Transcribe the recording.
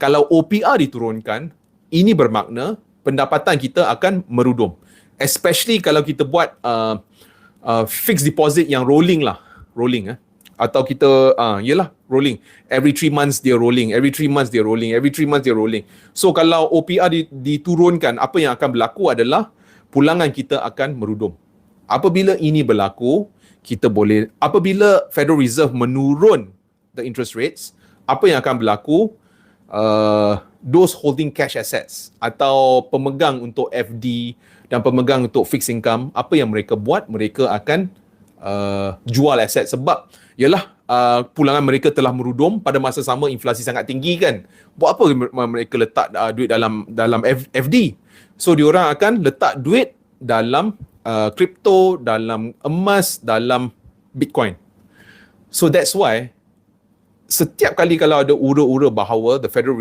Kalau OPR diturunkan, ini bermakna pendapatan kita akan merudum. Especially kalau kita buat fixed deposit yang rolling. Atau kita rolling. Every 3 months dia rolling, every 3 months dia rolling. So kalau OPR diturunkan, apa yang akan berlaku adalah pulangan kita akan merudum. Apabila ini berlaku, apabila Federal Reserve menurun the interest rates, apa yang akan berlaku? Those holding cash assets atau pemegang untuk FD dan pemegang untuk fixed income, apa yang mereka buat? Mereka akan jual aset sebab pulangan mereka telah merudum. Pada masa sama inflasi sangat tinggi kan. Buat apa mereka letak duit dalam FD? So diorang akan letak duit dalam crypto, dalam emas, dalam Bitcoin. So that's why setiap kali kalau ada ura-ura bahawa the Federal